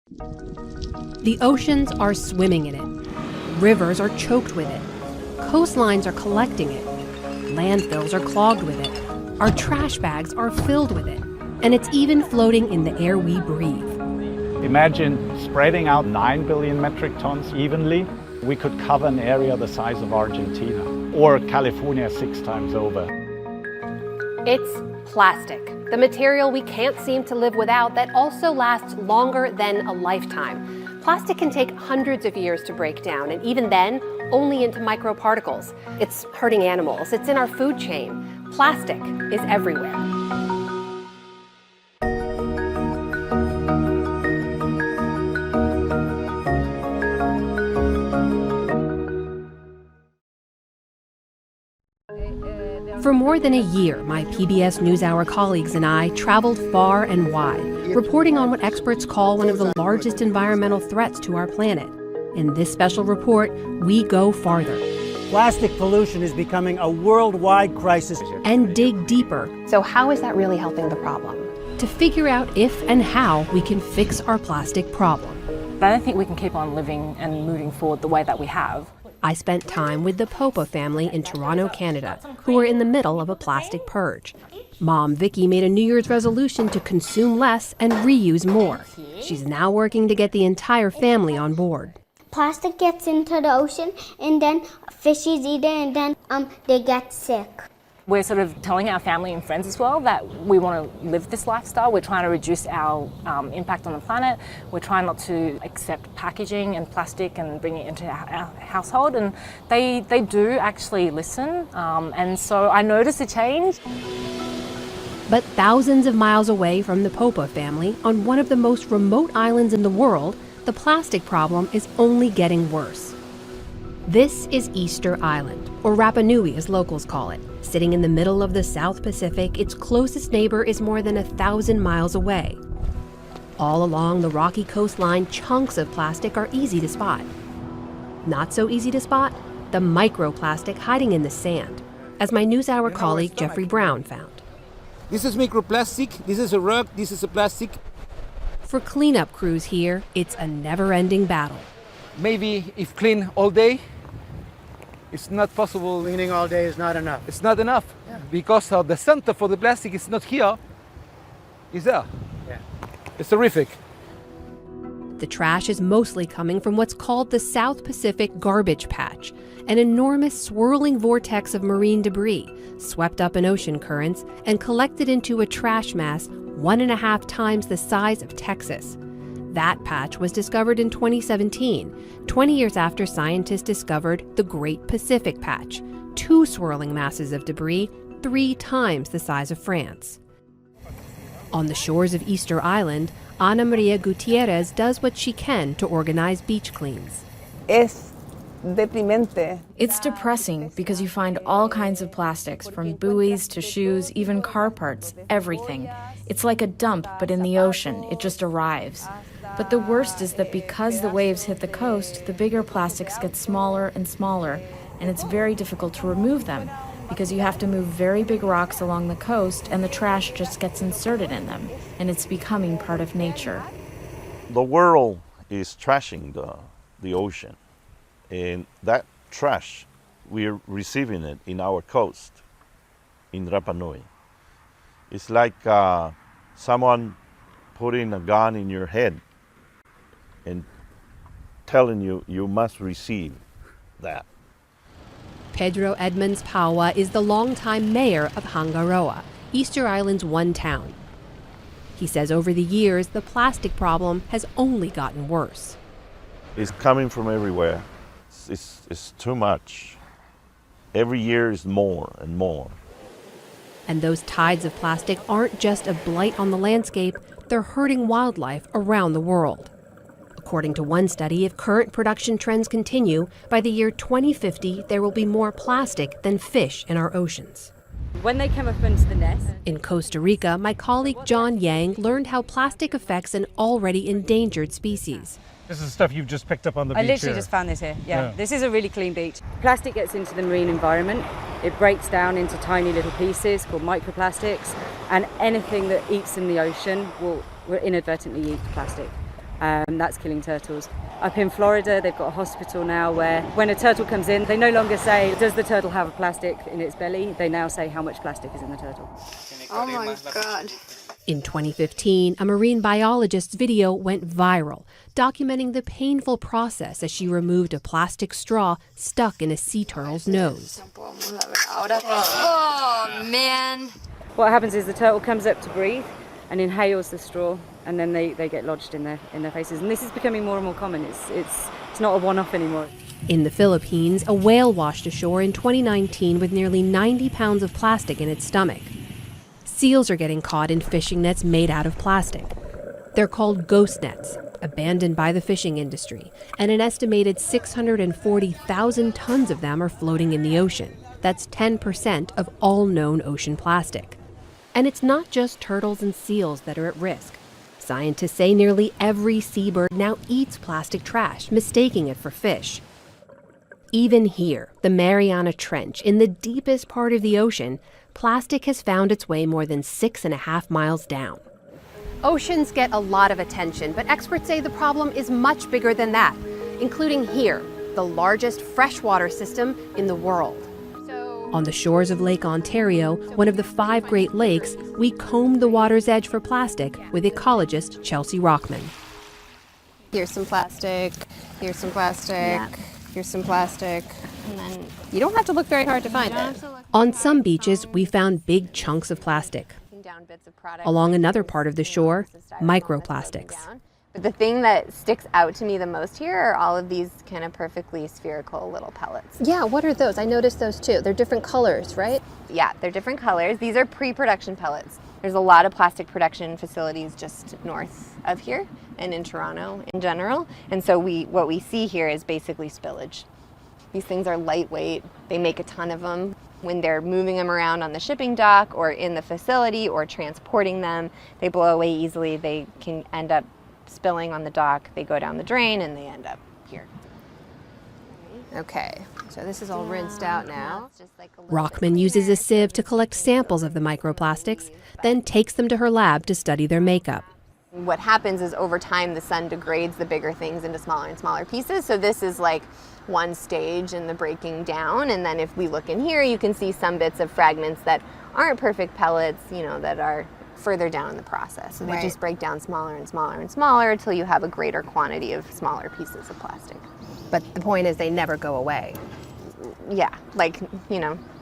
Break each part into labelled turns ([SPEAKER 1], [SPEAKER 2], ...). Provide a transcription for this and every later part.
[SPEAKER 1] The oceans are swimming in it. Rivers are choked with it. Coastlines are collecting it. Landfills are clogged with it. Our trash bags are filled with it. And it's even floating in the air we breathe.
[SPEAKER 2] Imagine spreading out 9 billion metric tons evenly. We could cover an area the size of Argentina or California 6 times over.
[SPEAKER 1] It's plastic, the material we can't seem to live without that also lasts longer than a lifetime. Plastic can take hundreds of years to break down, and even then, only into microparticles. It's hurting animals. It's in our food chain. Plastic is everywhere. For more than a year, my PBS NewsHour colleagues and I traveled far and wide, reporting on what experts call one of the largest environmental threats to our planet. In this special report, we go farther.
[SPEAKER 3] Plastic pollution is becoming a worldwide crisis.
[SPEAKER 1] And dig deeper. So how is that really helping the problem? To figure out if and how we can fix our plastic problem.
[SPEAKER 4] I don't think we can keep on living and moving forward the way that we have.
[SPEAKER 1] I spent time with the Popa family in Toronto, Canada, who were in the middle of a plastic purge. Mom Vicky made a New Year's resolution to consume less and reuse more. She's now working to get the entire family on board.
[SPEAKER 5] Plastic gets into the ocean and then fishies eat it and then they get sick.
[SPEAKER 4] We're sort of telling our family and friends as well that we want to live this lifestyle. We're trying to reduce our impact on the planet. We're trying not to accept packaging and plastic and bring it into our household. And they do actually listen. And so I notice a change.
[SPEAKER 1] But thousands of miles away from the Popa family, on one of the most remote islands in the world, the plastic problem is only getting worse. This is Easter Island, or Rapa Nui as locals call it. Sitting in the middle of the South Pacific, its closest neighbor is more than 1,000 miles away. All along the rocky coastline, chunks of plastic are easy to spot. Not so easy to spot, the microplastic hiding in the sand, as my NewsHour colleague Jeffrey Brown found.
[SPEAKER 6] This is microplastic, this is a rock, this is a plastic.
[SPEAKER 1] For cleanup crews here, it's a never-ending battle.
[SPEAKER 6] Maybe if clean all day, it's not possible.
[SPEAKER 3] Cleaning all day is not enough.
[SPEAKER 6] It's not enough because the center for the plastic is not here, it's there.
[SPEAKER 3] Yeah.
[SPEAKER 6] It's terrific.
[SPEAKER 1] The trash is mostly coming from what's called the South Pacific Garbage Patch, an enormous swirling vortex of marine debris swept up in ocean currents and collected into a trash mass 1.5 times the size of Texas. That patch was discovered in 2017, 20 years after scientists discovered the Great Pacific Patch, 2 swirling masses of debris 3 times the size of France. On the shores of Easter Island, Ana Maria Gutierrez does what she can to organize beach cleans.
[SPEAKER 7] Es deprimente.
[SPEAKER 8] It's depressing because you find all kinds of plastics, from buoys to shoes, even car parts, everything. It's like a dump, but in the ocean. It just arrives. But the worst is that because the waves hit the coast, the bigger plastics get smaller and smaller, and it's very difficult to remove them because you have to move very big rocks along the coast and the trash just gets inserted in them, and it's becoming part of nature.
[SPEAKER 9] The world is trashing the ocean, and that trash, we're receiving it in our coast, in Rapa Nui. It's like someone putting a gun in your head and telling you, you must receive that.
[SPEAKER 1] Pedro Edmonds Paua is the longtime mayor of Hangaroa, Easter Island's one town. He says over the years, the plastic problem has only gotten worse.
[SPEAKER 9] It's coming from everywhere. It's too much. Every year is more and more.
[SPEAKER 1] And those tides of plastic aren't just a blight on the landscape, they're hurting wildlife around the world. According to one study, if current production trends continue, by the year 2050, there will be more plastic than fish in our oceans.
[SPEAKER 10] When they come up into the nest.
[SPEAKER 1] In Costa Rica, my colleague John Yang learned how plastic affects an already endangered species.
[SPEAKER 11] This is stuff you've just picked up on the beach.
[SPEAKER 10] I literally just found this here. Yeah, this is a really clean beach. Plastic gets into the marine environment. It breaks down into tiny little pieces called microplastics, and anything that eats in the ocean will inadvertently eat plastic. That's killing turtles. Up in Florida, they've got a hospital now where when a turtle comes in, they no longer say, does the turtle have a plastic in its belly? They now say how much plastic is in the turtle.
[SPEAKER 12] Oh my God.
[SPEAKER 1] In 2015, a marine biologist's video went viral, documenting the painful process as she removed a plastic straw stuck in a sea turtle's nose.
[SPEAKER 12] Oh, man.
[SPEAKER 10] What happens is the turtle comes up to breathe and inhales the straw, and then they get lodged in their faces. And this is becoming more and more common. It's not a one-off anymore.
[SPEAKER 1] In the Philippines, a whale washed ashore in 2019 with nearly 90 pounds of plastic in its stomach. Seals are getting caught in fishing nets made out of plastic. They're called ghost nets, abandoned by the fishing industry, and an estimated 640,000 tons of them are floating in the ocean. That's 10% of all known ocean plastic. And it's not just turtles and seals that are at risk. Scientists say nearly every seabird now eats plastic trash, mistaking it for fish. Even here, the Mariana Trench, in the deepest part of the ocean, plastic has found its way more than 6.5 miles down. Oceans get a lot of attention, but experts say the problem is much bigger than that, including here, the largest freshwater system in the world. On the shores of Lake Ontario, one of the 5 Great Lakes, we combed the water's edge for plastic with ecologist Chelsea Rockman.
[SPEAKER 12] Here's some plastic, here's some plastic, here's some plastic, and then you don't have to look very hard to find it.
[SPEAKER 1] On some beaches, we found big chunks of plastic. Along another part of the shore, microplastics.
[SPEAKER 13] But the thing that sticks out to me the most here are all of these kind of perfectly spherical little pellets.
[SPEAKER 12] Yeah, what are those? I noticed those too. They're different colors, right?
[SPEAKER 13] Yeah, they're different colors. These are pre-production pellets. There's a lot of plastic production facilities just north of here and in Toronto in general. And so what we see here is basically spillage. These things are lightweight. They make a ton of them. When they're moving them around on the shipping dock or in the facility or transporting them, they blow away easily. They can end up spilling on the dock, they go down the drain, and they end up here.
[SPEAKER 12] Okay, so this is all rinsed out now.
[SPEAKER 1] Rockman uses a sieve to collect samples of the microplastics, then takes them to her lab to study their makeup.
[SPEAKER 13] What happens is over time the sun degrades the bigger things into smaller and smaller pieces, so this is like one stage in the breaking down, and then if we look in here you can see some bits of fragments that aren't perfect pellets, that are further down in the process. So they just break down smaller and smaller and smaller until you have a greater quantity of smaller pieces of plastic.
[SPEAKER 12] But the point is they never go away.
[SPEAKER 13] Yeah,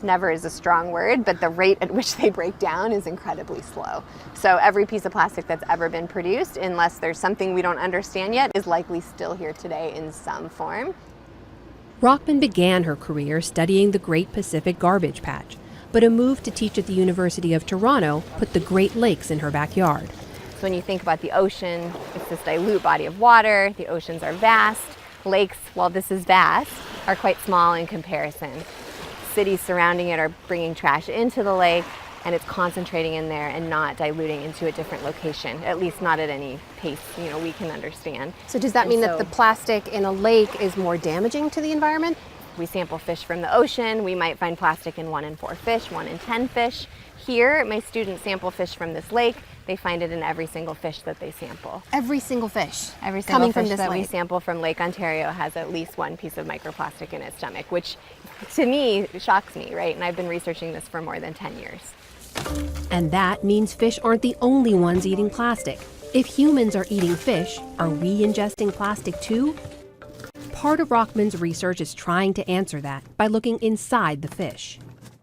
[SPEAKER 13] never is a strong word, but the rate at which they break down is incredibly slow. So every piece of plastic that's ever been produced, unless there's something we don't understand yet, is likely still here today in some form.
[SPEAKER 1] Rockman began her career studying the Great Pacific Garbage Patch, but a move to teach at the University of Toronto put the Great Lakes in her backyard.
[SPEAKER 13] So when you think about the ocean, it's this dilute body of water. The oceans are vast. Lakes, while this is vast, are quite small in comparison. Cities surrounding it are bringing trash into the lake, and it's concentrating in there and not diluting into a different location, at least not at any pace we can understand.
[SPEAKER 12] So does that mean that the plastic in a lake is more damaging to the environment?
[SPEAKER 13] We sample fish from the ocean. We might find plastic in 1 in 4 fish, 1 in 10 fish. Here, my students sample fish from this lake. They find it in every single fish that they sample.
[SPEAKER 12] Every single fish?
[SPEAKER 13] Every single fish that we sample from Lake Ontario has at least one piece of microplastic in its stomach, which to me shocks me, right? And I've been researching this for more than 10 years.
[SPEAKER 1] And that means fish aren't the only ones eating plastic. If humans are eating fish, are we ingesting plastic too? Part of Rockman's research is trying to answer that by looking inside the fish.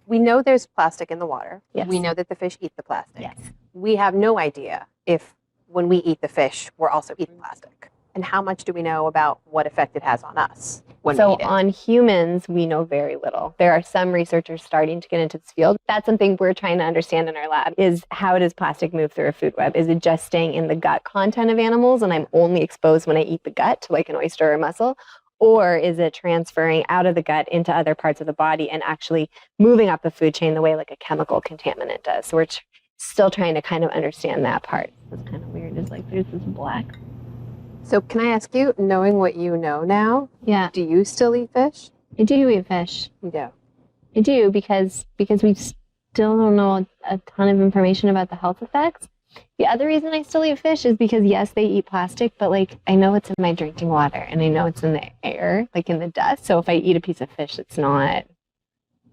[SPEAKER 12] We know there's plastic in the water.
[SPEAKER 13] Yes.
[SPEAKER 12] We know that the fish eat the plastic.
[SPEAKER 13] Yes.
[SPEAKER 12] We have no idea if when we eat the fish, we're also eating plastic. And how much do we know about what effect it has on us when we eat it?
[SPEAKER 13] On humans, we know very little. There are some researchers starting to get into this field. That's something we're trying to understand in our lab is how does plastic move through a food web? Is it just staying in the gut content of animals and I'm only exposed when I eat the gut to like an oyster or mussel? Or is it transferring out of the gut into other parts of the body and actually moving up the food chain the way like a chemical contaminant does? So we're still trying to kind of understand that part. What's kind of weird is like there's this black.
[SPEAKER 12] So can I ask you, knowing what you know now, do you still eat fish?
[SPEAKER 13] I do eat fish.
[SPEAKER 12] You do?
[SPEAKER 13] I do because we still don't know a ton of information about the health effects. The other reason I still eat fish is because, yes, they eat plastic, but like I know it's in my drinking water and I know it's in the air, like in the dust. So if I eat a piece of fish, it's not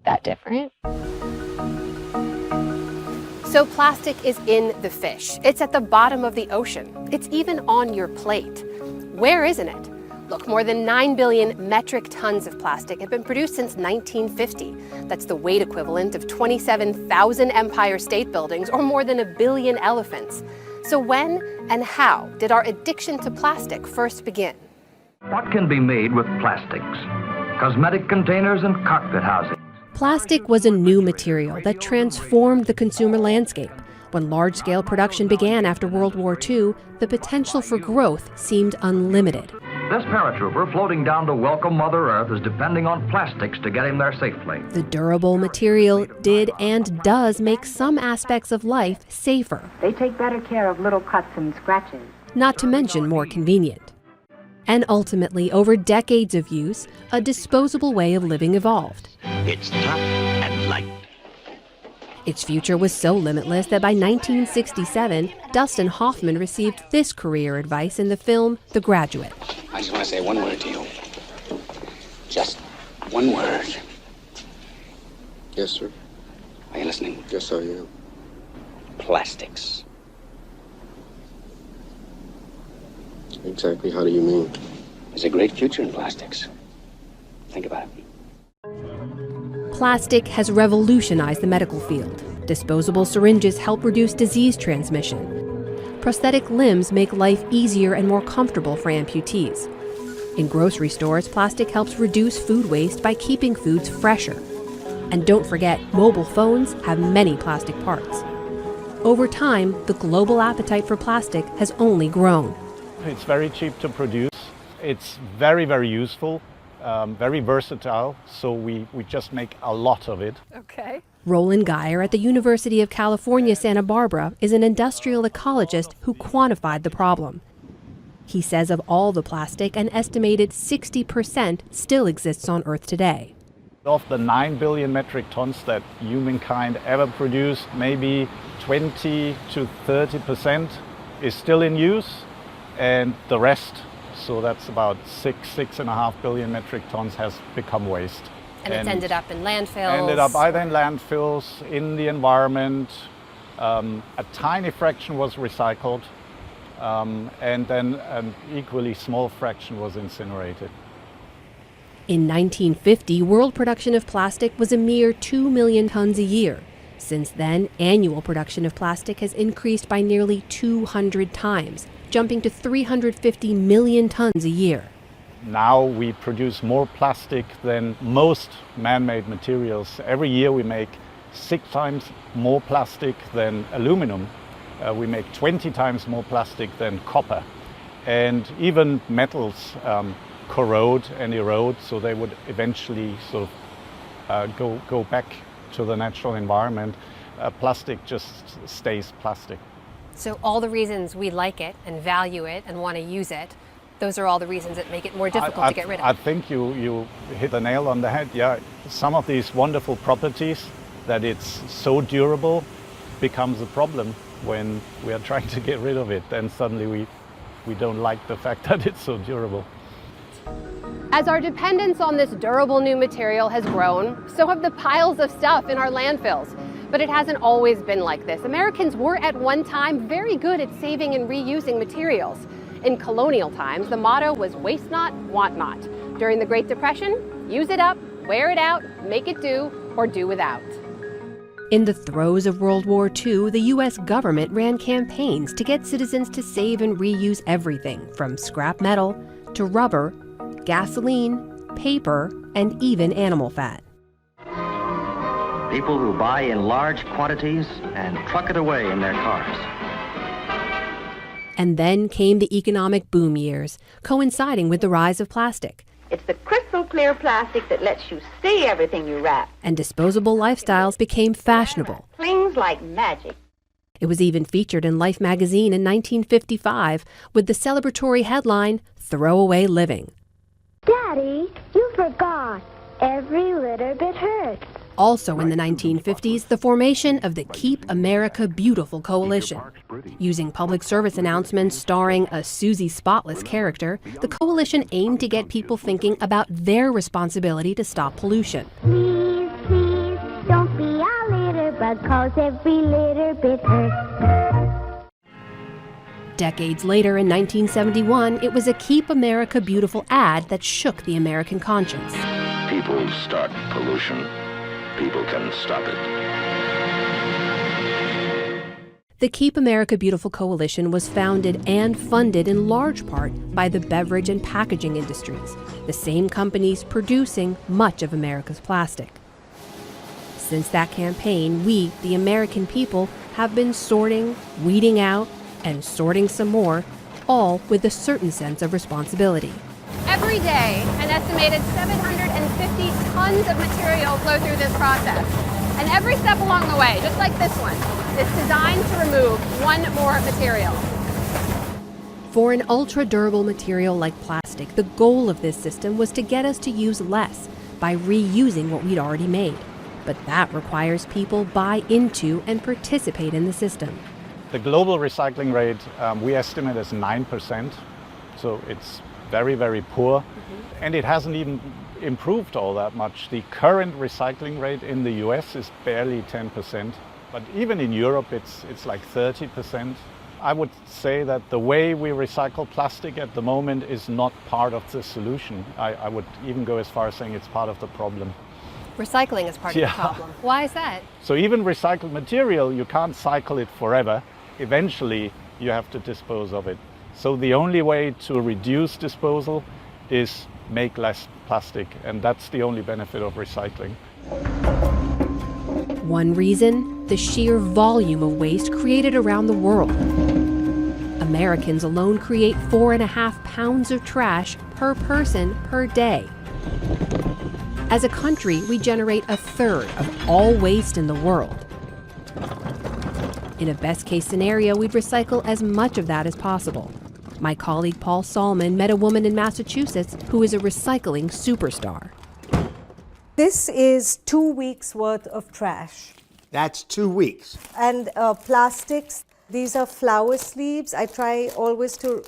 [SPEAKER 13] that different.
[SPEAKER 1] So plastic is in the fish. It's at the bottom of the ocean. It's even on your plate. Where isn't it? Look, more than 9 billion metric tons of plastic have been produced since 1950. That's the weight equivalent of 27,000 Empire State Buildings or more than 1 billion elephants. So when and how did our addiction to plastic first begin?
[SPEAKER 14] What can be made with plastics? Cosmetic containers and cockpit housing.
[SPEAKER 1] Plastic was a new material that transformed the consumer landscape. When large-scale production began after World War II, the potential for growth seemed unlimited.
[SPEAKER 14] This paratrooper floating down to welcome Mother Earth is depending on plastics to get him there safely.
[SPEAKER 1] The durable material did and does make some aspects of life safer.
[SPEAKER 15] They take better care of little cuts and scratches.
[SPEAKER 1] Not to mention more convenient. And ultimately, over decades of use, a disposable way of living evolved.
[SPEAKER 16] It's tough and light.
[SPEAKER 1] Its future was so limitless that by 1967, Dustin Hoffman received this career advice in the film The Graduate.
[SPEAKER 17] I just want to say one word to you. Just one word.
[SPEAKER 18] Yes, sir.
[SPEAKER 17] Are you listening?
[SPEAKER 18] Yes, I am.
[SPEAKER 17] Plastics.
[SPEAKER 18] Exactly how do you mean?
[SPEAKER 17] There's a great future in plastics. Think about it.
[SPEAKER 1] Plastic has revolutionized the medical field. Disposable syringes help reduce disease transmission. Prosthetic limbs make life easier and more comfortable for amputees. In grocery stores, plastic helps reduce food waste by keeping foods fresher. And don't forget, mobile phones have many plastic parts. Over time, the global appetite for plastic has only grown.
[SPEAKER 2] It's very cheap to produce. It's very, very useful. Very versatile, so we just make a lot of it.
[SPEAKER 1] Okay. Roland Geyer at the University of California, Santa Barbara is an industrial ecologist who quantified the problem. He says of all the plastic, an estimated 60% still exists on Earth today.
[SPEAKER 2] Of the 9 billion metric tons that humankind ever produced, maybe 20 to 30% is still in use, and the rest, so that's about 6.5 billion metric tons, has become waste.
[SPEAKER 1] And it's ended up in landfills?
[SPEAKER 2] Ended up either in landfills, in the environment. A tiny fraction was recycled, and then an equally small fraction was incinerated.
[SPEAKER 1] In 1950, world production of plastic was a mere 2 million tons a year. Since then, annual production of plastic has increased by nearly 200 times, jumping to 350 million tons a year.
[SPEAKER 2] Now we produce more plastic than most man-made materials. Every year we make 6 times more plastic than aluminum. We make 20 times more plastic than copper. And even metals corrode and erode, so they would eventually sort of go back to the natural environment. Plastic just stays plastic.
[SPEAKER 1] So all the reasons we like it and value it and want to use it, those are all the reasons that make it more difficult to get rid of.
[SPEAKER 2] I think you hit the nail on the head. Yeah, some of these wonderful properties, that it's so durable, becomes a problem when we are trying to get rid of it. Then suddenly we don't like the fact that it's so durable.
[SPEAKER 1] As our dependence on this durable new material has grown, so have the piles of stuff in our landfills. But it hasn't always been like this. Americans were at one time very good at saving and reusing materials. In colonial times, the motto was waste not, want not. During the Great Depression, use it up, wear it out, make it do, or do without. In the throes of World War II, the U.S. government ran campaigns to get citizens to save and reuse everything from scrap metal to rubber, gasoline, paper, and even animal fat.
[SPEAKER 14] People who buy in large quantities and truck it away in their cars.
[SPEAKER 1] And then came the economic boom years, coinciding with the rise of plastic.
[SPEAKER 15] It's the crystal clear plastic that lets you see everything you wrap.
[SPEAKER 1] And disposable lifestyles became fashionable.
[SPEAKER 15] Clings like magic.
[SPEAKER 1] It was even featured in Life magazine in 1955 with the celebratory headline, "Throw Away Living."
[SPEAKER 5] Daddy, you forgot. Every little bit hurts.
[SPEAKER 1] Also in the 1950s, the formation of the Keep America Beautiful Coalition. Using public service announcements starring a Susie Spotless character, the coalition aimed to get people thinking about their responsibility to stop pollution.
[SPEAKER 5] Please, please, don't be a litter bug, 'cause every litter bit hurts.
[SPEAKER 1] Decades later, in 1971, it was a Keep America Beautiful ad that shook the American conscience.
[SPEAKER 16] People start pollution. People can stop it.
[SPEAKER 1] The Keep America Beautiful Coalition was founded and funded in large part by the beverage and packaging industries, the same companies producing much of America's plastic. Since that campaign, we, the American people, have been sorting, weeding out, and sorting some more, all with a certain sense of responsibility.
[SPEAKER 18] Every day, an estimated 750 tons of material flow through this process. And every step along the way, just like this one, is designed to remove one more material.
[SPEAKER 1] For an ultra-durable material like plastic, the goal of this system was to get us to use less by reusing what we'd already made. But that requires people buy into and participate in the system.
[SPEAKER 2] The global recycling rate we estimate as 9%, so it's very, very poor. And it hasn't even improved all that much. The current recycling rate in the US is barely 10%, but even in Europe it's like 30%. I would say that the way we recycle plastic at the moment is not part of the solution. I would even go as far as saying it's part of the problem.
[SPEAKER 18] Recycling is part of the problem. Why is that?
[SPEAKER 2] So even recycled material, you can't cycle it forever. Eventually, you have to dispose of it. So the only way to reduce disposal is make less plastic, and that's the only benefit of recycling.
[SPEAKER 1] One reason, the sheer volume of waste created around the world. Americans alone create 4.5 pounds of trash per person per day. As a country, we generate a third of all waste in the world. In a best-case scenario, we'd recycle as much of that as possible. My colleague Paul Salman met a woman in Massachusetts who is a recycling superstar.
[SPEAKER 19] This is 2 weeks worth of trash.
[SPEAKER 20] That's 2 weeks.
[SPEAKER 19] And plastics, these are flower sleeves. I try always to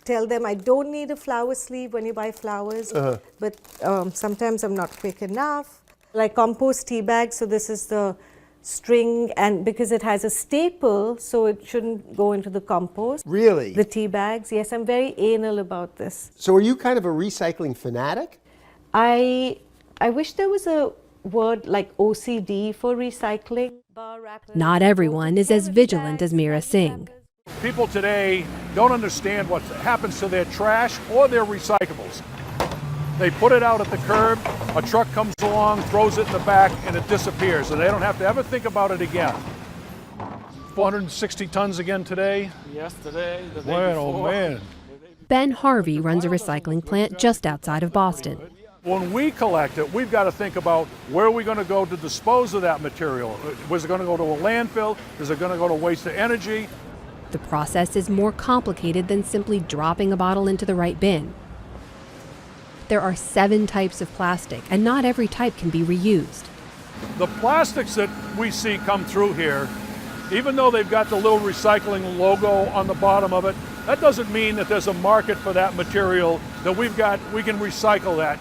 [SPEAKER 19] tell them I don't need a flower sleeve when you buy flowers, but sometimes I'm not quick enough. Like compost tea bags, so this is the string, and because it has a staple, so it shouldn't go into the compost.
[SPEAKER 20] Really?
[SPEAKER 19] The tea bags, yes, I'm very anal about this.
[SPEAKER 20] So are you kind of a recycling fanatic?
[SPEAKER 19] I wish there was a word like OCD for recycling.
[SPEAKER 1] Not everyone is as vigilant as Meera Singh.
[SPEAKER 21] People today don't understand what happens to their trash or their recyclables. They put it out at the curb, a truck comes along, throws it in the back, and it disappears, and they don't have to ever think about it again. 460 tons again today?
[SPEAKER 22] Yesterday, the day
[SPEAKER 21] Man,
[SPEAKER 22] before.
[SPEAKER 21] oh man.
[SPEAKER 1] Ben Harvey runs a recycling plant just outside of Boston.
[SPEAKER 21] When we collect it, we've got to think about where are we going to go to dispose of that material. Was it going to go to a landfill? Is it going to go to waste of energy?
[SPEAKER 1] The process is more complicated than simply dropping a bottle into the right bin. There are 7 types of plastic, and not every type can be reused.
[SPEAKER 21] The plastics that we see come through here, even though they've got the little recycling logo on the bottom of it, that doesn't mean that there's a market for that material, that we can recycle that.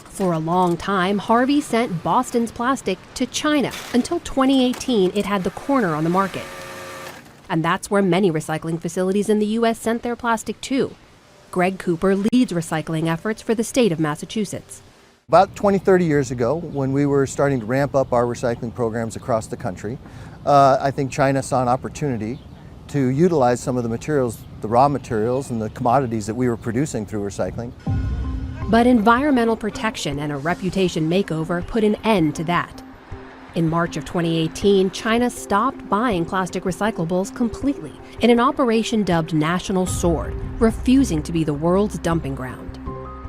[SPEAKER 1] For a long time, Harvey sent Boston's plastic to China. Until 2018, it had the corner on the market. And that's where many recycling facilities in the U.S. sent their plastic to. Greg Cooper leads recycling efforts for the state of Massachusetts.
[SPEAKER 23] About 20, 30 years ago, when we were starting to ramp up our recycling programs across the country, I think China saw an opportunity to utilize some of the materials, the raw materials and the commodities that we were producing through recycling.
[SPEAKER 1] But environmental protection and a reputation makeover put an end to that. In March of 2018, China stopped buying plastic recyclables completely in an operation dubbed National Sword, refusing to be the world's dumping ground.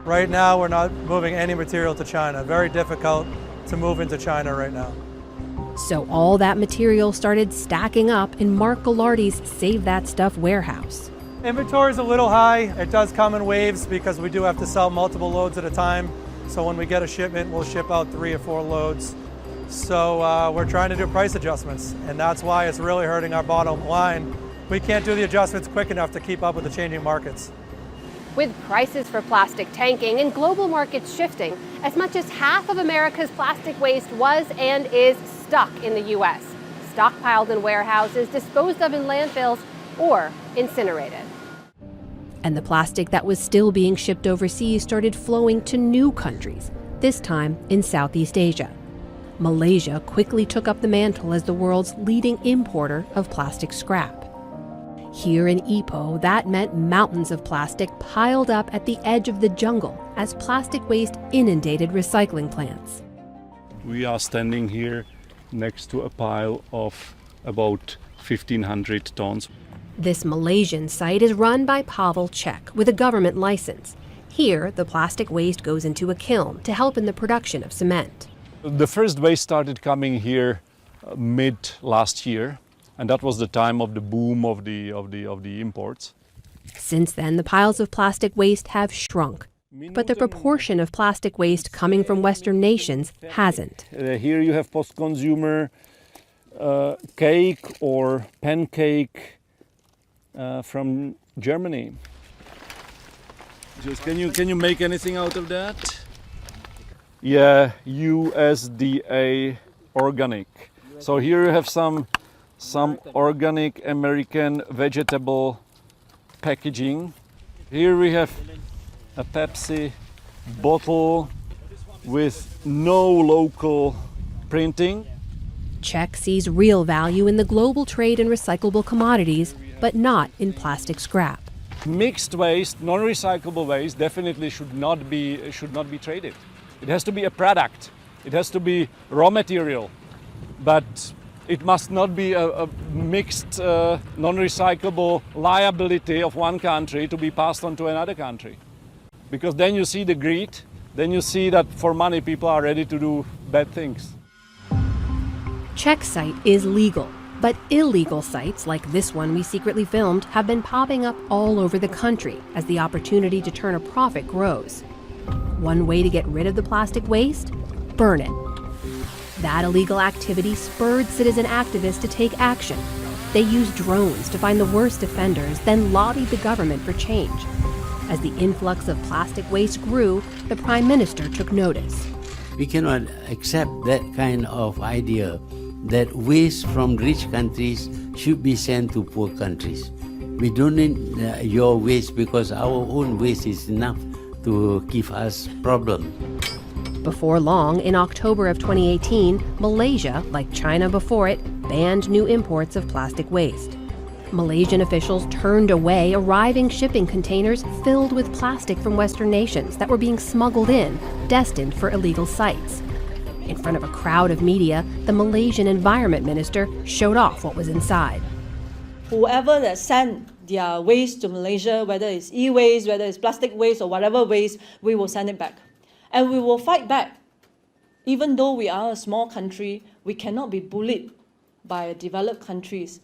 [SPEAKER 24] Right now, we're not moving any material to China. Very difficult to move into China right now.
[SPEAKER 1] So all that material started stacking up in Mark Gallardi's Save That Stuff warehouse.
[SPEAKER 24] Inventory is a little high. It does come in waves because we do have to sell multiple loads at a time. So when we get a shipment, we'll ship out 3 or 4 loads. So we're trying to do price adjustments, and that's why it's really hurting our bottom line. We can't do the adjustments quick enough to keep up with the changing markets.
[SPEAKER 18] With prices for plastic tanking and global markets shifting, as much as half of America's plastic waste was and is stuck in the U.S., stockpiled in warehouses, disposed of in landfills, or incinerated. And the plastic that was still being shipped overseas started flowing to new countries, this time in Southeast Asia. Malaysia quickly took up the mantle as the world's leading importer of plastic scrap. Here in Ipoh, that meant mountains of plastic piled up at the edge of the jungle as plastic waste inundated recycling plants.
[SPEAKER 3] We are standing here next to a pile of about 1,500 tons.
[SPEAKER 18] This Malaysian site is run by Pavel Cech with a government license. Here, the plastic waste goes into a kiln to help in the production of cement.
[SPEAKER 3] The first waste started coming here mid last year, and that was the time of the boom of the imports.
[SPEAKER 18] Since then, the piles of plastic waste have shrunk, but the proportion of plastic waste coming from Western nations hasn't.
[SPEAKER 3] Here you have post-consumer cake or pancake from Germany. Can you make anything out of that? Yeah, USDA organic. So here you have some organic American vegetable packaging. Here we have a Pepsi bottle with no local printing.
[SPEAKER 18] Cech sees real value in the global trade in recyclable commodities, but not in plastic scrap.
[SPEAKER 3] Mixed waste, non-recyclable waste definitely should not be traded. It has to be a product. It has to be raw material, but it must not be a mixed, non-recyclable liability of one country to be passed on to another country. Because then you see the greed, then you see that for money people are ready to do bad things.
[SPEAKER 18] Cech's site is legal, but illegal sites like this one we secretly filmed have been popping up all over the country as the opportunity to turn a profit grows. One way to get rid of the plastic waste? Burn it. That illegal activity spurred citizen activists to take action. They used drones to find the worst offenders, then lobbied the government for change. As the influx of plastic waste grew, the Prime Minister took notice.
[SPEAKER 4] We cannot accept that kind of idea that waste from rich countries should be sent to poor countries. We don't need your waste because our own waste is enough to give us problems.
[SPEAKER 18] Before long, in October of 2018, Malaysia, like China before it, banned new imports of plastic waste. Malaysian officials turned away arriving shipping containers filled with plastic from Western nations that were being smuggled in, destined for illegal sites. In front of a crowd of media, the Malaysian Environment Minister showed off what was inside.
[SPEAKER 6] Whoever that sent their waste to Malaysia, whether it's e-waste, whether it's plastic waste or whatever waste, we will send it back. And we will fight back. Even though we are a small country, we cannot be bullied by developed countries.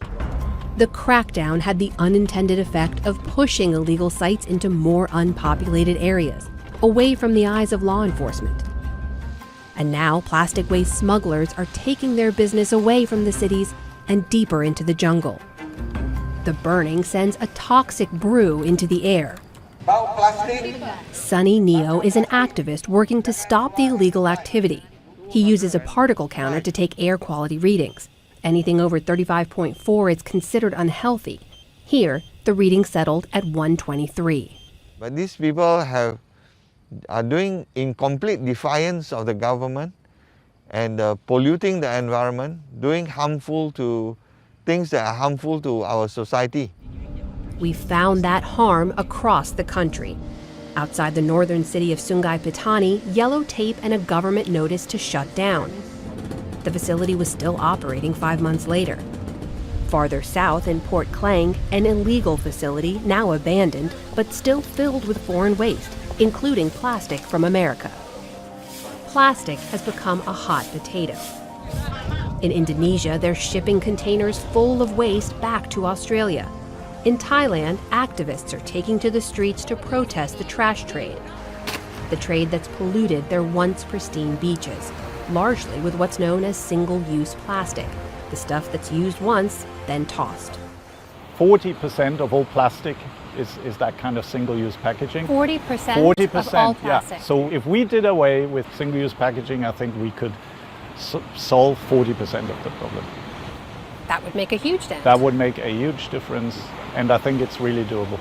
[SPEAKER 18] The crackdown had the unintended effect of pushing illegal sites into more unpopulated areas, away from the eyes of law enforcement. And now plastic waste smugglers are taking their business away from the cities and deeper into the jungle. The burning sends a toxic brew into the air. Sunny Neo is an activist working to stop the illegal activity. He uses a particle counter to take air quality readings. Anything over 35.4 is considered unhealthy. Here, the reading settled at 123.
[SPEAKER 22] But these people are doing in complete defiance of the government and polluting the environment, doing things that are harmful to our society.
[SPEAKER 18] We found that harm across the country. Outside the northern city of Sungai Petani, yellow tape and a government notice to shut down. The facility was still operating 5 months later. Farther south in Port Klang, an illegal facility now abandoned, but still filled with foreign waste, including plastic from America. Plastic has become a hot potato. In Indonesia, they're shipping containers full of waste back to Australia. In Thailand, activists are taking to the streets to protest the trash trade, the trade that's polluted their once pristine beaches.
[SPEAKER 1] largely with what's known as single-use plastic, the stuff that's used once, then tossed.
[SPEAKER 2] 40% of all plastic is that kind of single-use packaging.
[SPEAKER 18] 40%,
[SPEAKER 2] 40%,
[SPEAKER 18] of all plastic.
[SPEAKER 2] yeah. So if we did away with single-use packaging, I think we could solve 40% of the problem.
[SPEAKER 18] That would make a huge dent.
[SPEAKER 2] That would make a huge difference, and I think it's really doable.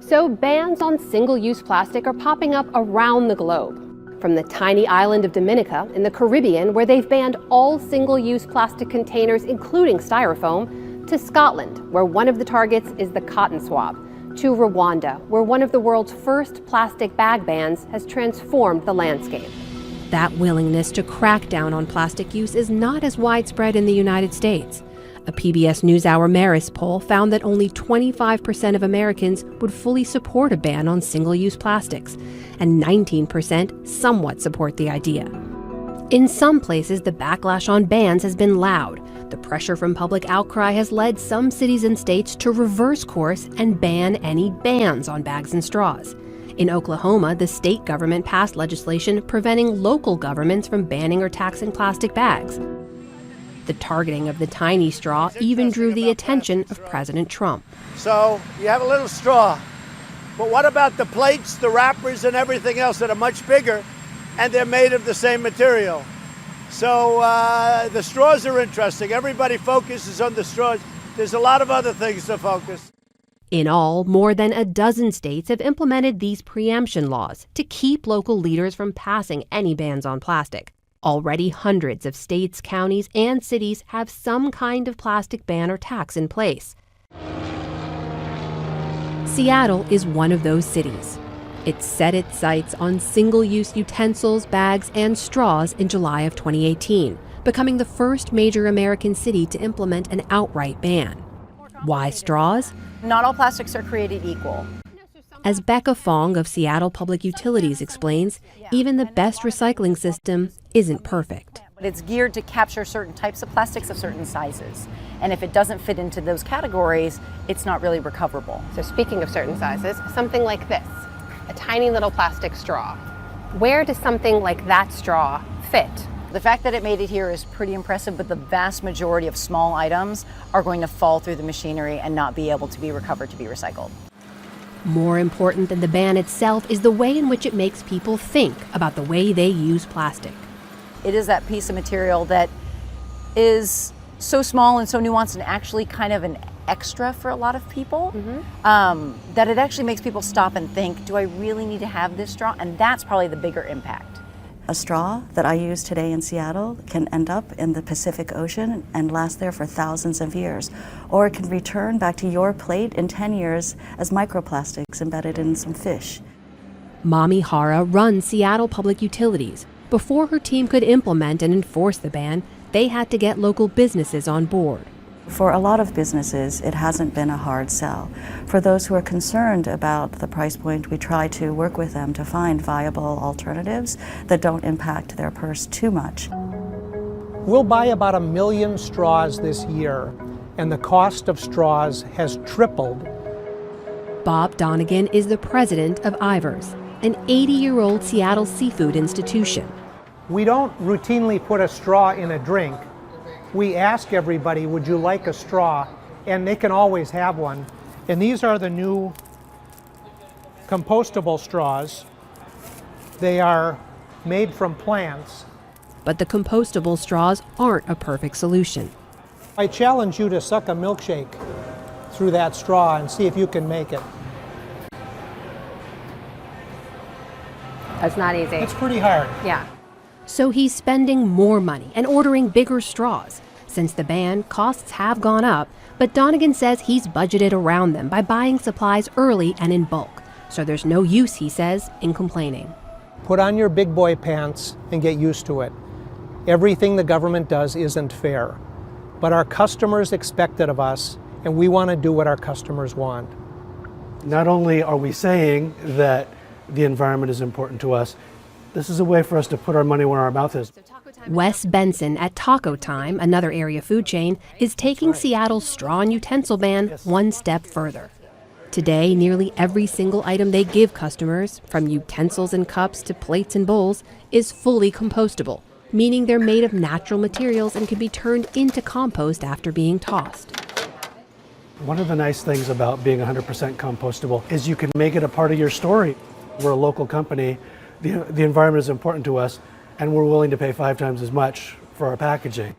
[SPEAKER 1] So bans on single-use plastic are popping up around the globe. From the tiny island of Dominica in the Caribbean, where they've banned all single-use plastic containers, including styrofoam, to Scotland, where one of the targets is the cotton swab, to Rwanda, where one of the world's first plastic bag bans has transformed the landscape. That willingness to crack down on plastic use is not as widespread in the United States. A PBS NewsHour Marist poll found that only 25% of Americans would fully support a ban on single-use plastics, and 19% somewhat support the idea. In some places, the backlash on bans has been loud. The pressure from public outcry has led some cities and states to reverse course and ban any bans on bags and straws. In Oklahoma, the state government passed legislation preventing local governments from banning or taxing plastic bags. The targeting of the tiny straw even drew the attention of President Trump.
[SPEAKER 7] So you have a little straw, but what about the plates, the wrappers, and everything else that are much bigger, and they're made of the same material? So the straws are interesting. Everybody focuses on the straws. There's a lot of other things to focus.
[SPEAKER 1] In all, more than a dozen states have implemented these preemption laws to keep local leaders from passing any bans on plastic. Already hundreds of states, counties, and cities have some kind of plastic ban or tax in place. Seattle is one of those cities. It set its sights on single-use utensils, bags, and straws in July of 2018, becoming the first major American city to implement an outright ban. Why straws?
[SPEAKER 8] Not all plastics are created equal.
[SPEAKER 1] As Becca Fong of Seattle Public Utilities explains, even the best recycling system isn't perfect.
[SPEAKER 8] It's geared to capture certain types of plastics of certain sizes. And if it doesn't fit into those categories, it's not really recoverable.
[SPEAKER 18] So speaking of certain sizes, something like this, a tiny little plastic straw. Where does something like that straw fit?
[SPEAKER 8] The fact that it made it here is pretty impressive, but the vast majority of small items are going to fall through the machinery and not be able to be recovered to be recycled.
[SPEAKER 1] More important than the ban itself is the way in which it makes people think about the way they use plastic.
[SPEAKER 8] It is that piece of material that is so small and so nuanced and actually kind of an extra for a lot of people, that it actually makes people stop and think, do I really need to have this straw? And that's probably the bigger impact.
[SPEAKER 9] A straw that I use today in Seattle can end up in the Pacific Ocean and last there for thousands of years. Or it can return back to your plate in 10 years as microplastics embedded in some fish.
[SPEAKER 1] Mami Hara runs Seattle Public Utilities. Before her team could implement and enforce the ban, they had to get local businesses on board.
[SPEAKER 9] For a lot of businesses, it hasn't been a hard sell. For those who are concerned about the price point, we try to work with them to find viable alternatives that don't impact their purse too much.
[SPEAKER 11] We'll buy about 1 million straws this year, and the cost of straws has tripled.
[SPEAKER 1] Bob Donegan is the president of Ivers, an 80-year-old Seattle seafood institution.
[SPEAKER 11] We don't routinely put a straw in a drink. We ask everybody, would you like a straw? And they can always have one. And these are the new compostable straws. They are made from plants.
[SPEAKER 1] But the compostable straws aren't a perfect solution.
[SPEAKER 11] I challenge you to suck a milkshake through that straw and see if you can make it.
[SPEAKER 18] That's not easy.
[SPEAKER 11] It's pretty hard.
[SPEAKER 18] Yeah.
[SPEAKER 1] So he's spending more money and ordering bigger straws. Since the ban, costs have gone up, but Donegan says he's budgeted around them by buying supplies early and in bulk. So there's no use, he says, in complaining.
[SPEAKER 11] Put on your big boy pants and get used to it. Everything the government does isn't fair, but our customers expect it of us, and we want to do what our customers want.
[SPEAKER 25] Not only are we saying that the environment is important to us, this is a way for us to put our money where our mouth is.
[SPEAKER 1] Wes Benson at Taco Time, another area food chain, is taking Seattle's straw and utensil ban one step further. Today, nearly every single item they give customers, from utensils and cups to plates and bowls, is fully compostable, meaning they're made of natural materials and can be turned into compost after being tossed.
[SPEAKER 25] One of the nice things about being 100% compostable is you can make it a part of your story. We're a local company, the environment is important to us, and we're willing to pay 5 times as much for our packaging.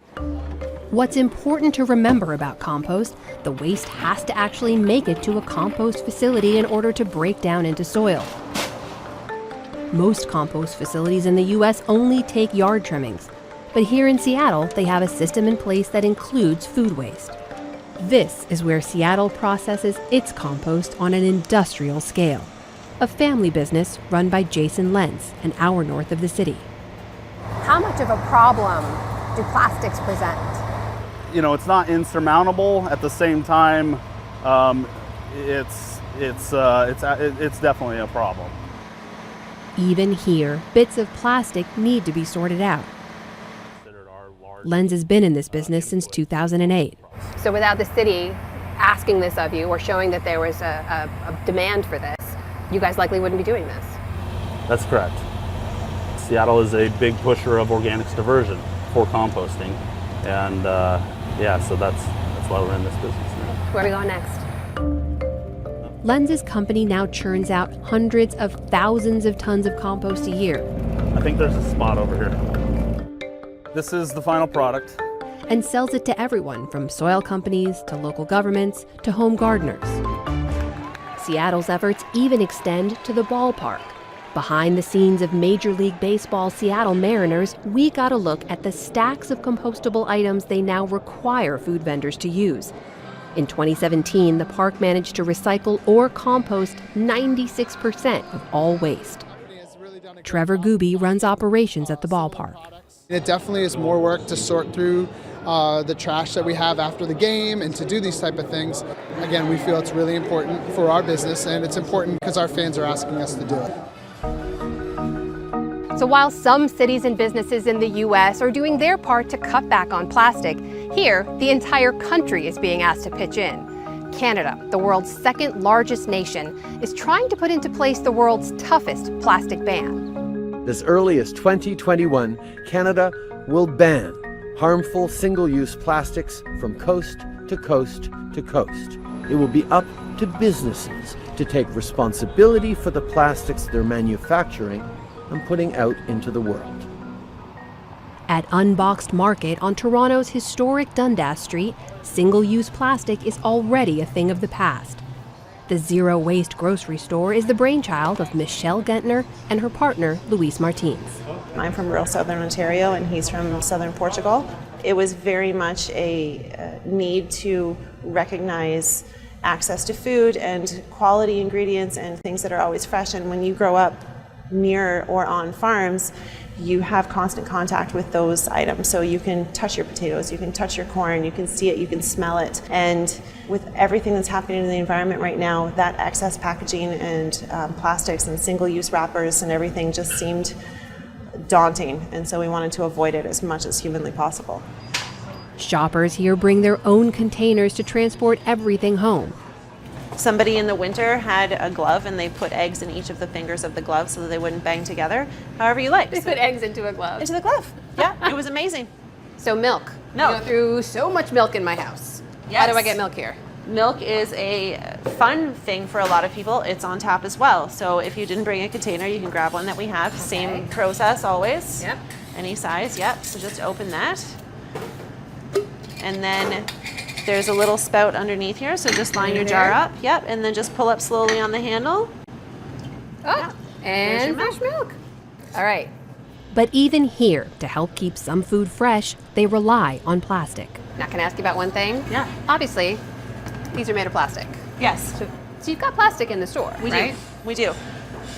[SPEAKER 1] What's important to remember about compost, the waste has to actually make it to a compost facility in order to break down into soil. Most compost facilities in the U.S. only take yard trimmings, but here in Seattle, they have a system in place that includes food waste. This is where Seattle processes its compost on an industrial scale. A family business run by Jason Lenz, an hour north of the city.
[SPEAKER 18] How much of a problem do plastics present?
[SPEAKER 10] You know, it's not insurmountable. At the same time, it's definitely a problem.
[SPEAKER 1] Even here, bits of plastic need to be sorted out. Lenz has been in this business since 2008.
[SPEAKER 18] So without the city asking this of you or showing that there was a demand for this, you guys likely wouldn't be doing this.
[SPEAKER 10] That's correct. Seattle is a big pusher of organics diversion for composting. And so that's why we're in this business now.
[SPEAKER 18] Where are we going next?
[SPEAKER 1] Lenz's company now churns out hundreds of thousands of tons of compost a year.
[SPEAKER 10] I think there's a spot over here. This is the final product.
[SPEAKER 1] And sells it to everyone from soil companies to local governments to home gardeners. Seattle's efforts even extend to the ballpark. Behind the scenes of Major League Baseball Seattle Mariners, we got a look at the stacks of compostable items they now require food vendors to use. In 2017, the park managed to recycle or compost 96% of all waste. Trevor Gooby runs operations at the ballpark.
[SPEAKER 12] It definitely is more work to sort through the trash that we have after the game and to do these type of things. Again, we feel it's really important for our business, and it's important because our fans are asking us to do it.
[SPEAKER 18] So while some cities and businesses in the U.S. are doing their part to cut back on plastic, here, the entire country is being asked to pitch in. Canada, the world's second largest nation, is trying to put into place the world's toughest plastic ban.
[SPEAKER 13] As early as 2021, Canada will ban harmful single-use plastics from coast to coast to coast. It will be up to businesses to take responsibility for the plastics they're manufacturing and putting out into the world.
[SPEAKER 1] At Unboxed Market on Toronto's historic Dundas Street, single-use plastic is already a thing of the past. The zero-waste grocery store is the brainchild of Michelle Gentner and her partner, Luis Martins.
[SPEAKER 14] I'm from rural southern Ontario and he's from southern Portugal. It was very much a need to recognize access to food and quality ingredients and things that are always fresh. And when you grow up near or on farms, you have constant contact with those items. So you can touch your potatoes, you can touch your corn, you can see it, you can smell it. And with everything that's happening in the environment right now, that excess packaging and plastics and single-use wrappers and everything just seemed daunting. And so we wanted to avoid it as much as humanly possible.
[SPEAKER 1] Shoppers here bring their own containers to transport everything home.
[SPEAKER 14] Somebody in the winter had a glove and they put eggs in each of the fingers of the glove so that they wouldn't bang together. However you like.
[SPEAKER 18] They put eggs into a glove.
[SPEAKER 14] Into the glove. Yeah, it was amazing.
[SPEAKER 18] So milk.
[SPEAKER 14] Milk.
[SPEAKER 18] You go through so much milk in my house.
[SPEAKER 14] Yes.
[SPEAKER 18] How do I get milk here?
[SPEAKER 14] Milk is a fun thing for a lot of people. It's on tap as well. So if you didn't bring a container, you can grab one that we have. Okay. Same process always.
[SPEAKER 18] Yep.
[SPEAKER 14] Any size, yep. So just open that. And then there's a little spout underneath here, so just line your jar up. Yep, and then just pull up slowly on the handle.
[SPEAKER 18] Oh,
[SPEAKER 14] yep.
[SPEAKER 18] And fresh milk. All right.
[SPEAKER 1] But even here, to help keep some food fresh, they rely on plastic.
[SPEAKER 18] Now, can I ask you about one thing?
[SPEAKER 14] Yeah.
[SPEAKER 18] Obviously, these are made of plastic.
[SPEAKER 14] Yes.
[SPEAKER 18] So you've got plastic in the store, right?
[SPEAKER 14] We do.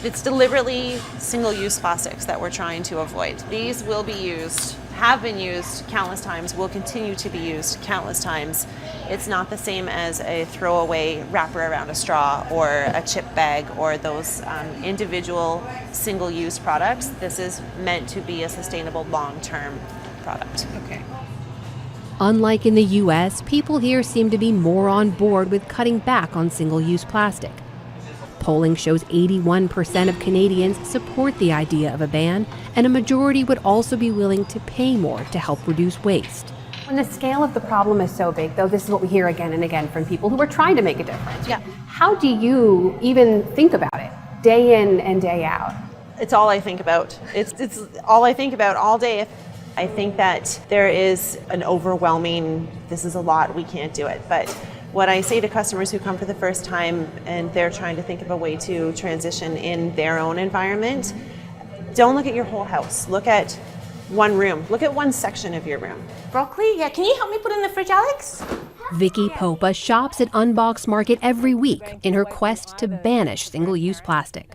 [SPEAKER 14] It's deliberately single-use plastics that we're trying to avoid. These will be used, have been used countless times, will continue to be used countless times. It's not the same as a throwaway wrapper around a straw or a chip bag or those individual single-use products. This is meant to be a sustainable long-term product.
[SPEAKER 18] Okay.
[SPEAKER 1] Unlike in the US, people here seem to be more on board with cutting back on single-use plastic. Polling shows 81% of Canadians support the idea of a ban, and a majority would also be willing to pay more to help reduce waste.
[SPEAKER 18] When the scale of the problem is so big, though, this is what we hear again and again from people who are trying to make a difference.
[SPEAKER 14] Yeah.
[SPEAKER 18] How do you even think about it, day in and day out?
[SPEAKER 14] It's all I think about. It's all I think about all day. I think that there is an overwhelming, this is a lot, we can't do it. But what I say to customers who come for the first time and they're trying to think of a way to transition in their own environment, don't look at your whole house. Look at one room. Look at one section of your room.
[SPEAKER 5] Broccoli? Yeah, can you help me put in the fridge, Alex?
[SPEAKER 1] Vicky Popa shops at Unbox Market every week in her quest to banish single-use plastic.